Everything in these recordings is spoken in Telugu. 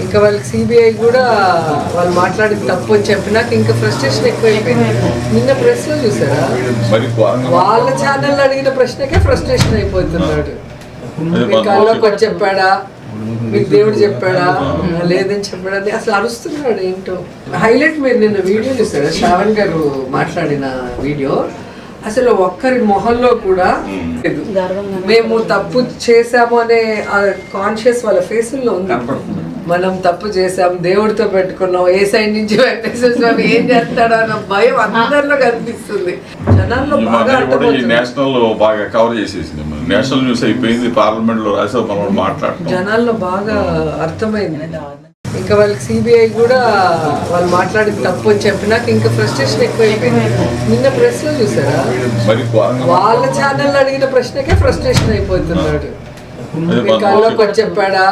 ఇంకా వాళ్ళకి సిబిఐ కూడా వాళ్ళు మాట్లాడి తప్పు అని చెప్పినాక ఇంకా ఫ్రస్ట్రేషన్ ఎక్కువైపోయింది. నిన్న ప్రెస్లో చూసారా, వాళ్ళ ఛానల్ అడిగిన ప్రశ్నకే ఫ్రస్ట్రేషన్ అయిపోతున్నాడు. మీ కళ్ళలోకి వచ్చి చెప్పాడా, మీకు దేవుడు చెప్పాడా, లేదని చెప్పాడా అని అసలు అరుస్తున్నాడు. ఏంటో హైలైట్ మీరు నిన్న వీడియో చూసారా, శ్రావణ్ గారు మాట్లాడిన వీడియో. అసలు ఒక్కరి మొహంలో కూడా మేము తప్పు చేసాము అనే కాన్షియస్ వాళ్ళ ఫేసుల్లో ఉంది. మనం తప్పు చేసాం, దేవుడితో పెట్టుకున్నాం, ఏ సైడ్ నుంచి వెంకటేశ్వర స్వామి ఏం చేస్తాడో అన్న భయం అందరిలో కనిపిస్తుంది. జనాల్లో బాగా నేషనల్ బాగా కవర్ చేసేసింది, నేషనల్ న్యూస్ అయిపోయింది, పార్లమెంట్ లో రాసే మనం మాట్లాడుతాం, జనాల్లో బాగా అర్థమైంది. ఇంకా వాళ్ళకి సిబిఐ కూడా వాళ్ళు మాట్లాడి తప్పు అని చెప్పినాక ఇంకా ఫ్రస్ట్రేషన్ ఎక్కువైపోయింది. నిన్న ప్రెస్లో చూసారా, వాళ్ళ ఛానల్ అడిగిన ప్రశ్నకే ఫ్రస్ట్రేషన్ అయిపోతున్నాడు. మీ కళ్ళలోకి వచ్చి చెప్పాడా,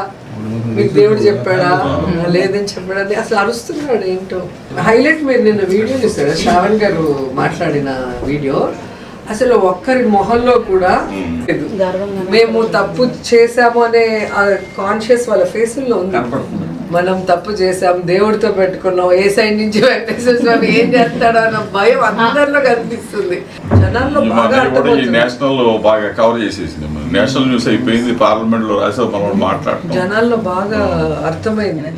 మీకు దేవుడు చెప్పాడా, లేదని చెప్పాడా అని అసలు అరుస్తున్నాడు. ఏంటో హైలైట్ మీరు నిన్న వీడియో చూసారా, శ్రావణ్ గారు మాట్లాడిన వీడియో. అసలు ఒక్కరి మొహంలో కూడా మేము తప్పు చేసాము అనే కాన్షియస్ వాళ్ళ ఫేసుల్లో ఉంది. మనం తప్పు చేసాం, దేవుడితో పెట్టుకున్నాం, ఏ సైడ్ నుంచి వెంకటేశ్వర స్వామి ఏం చేస్తాడో అన్న భయం అందరిలో కనిపిస్తుంది. జనాల్లో బాగా నేషనల్ బాగా కవర్ చేసేసింది, నేషనల్ న్యూస్ అయిపోయింది, పార్లమెంట్ లో రాసే మనం మాట్లాడుతాం, జనాల్లో బాగా అర్థమైంది.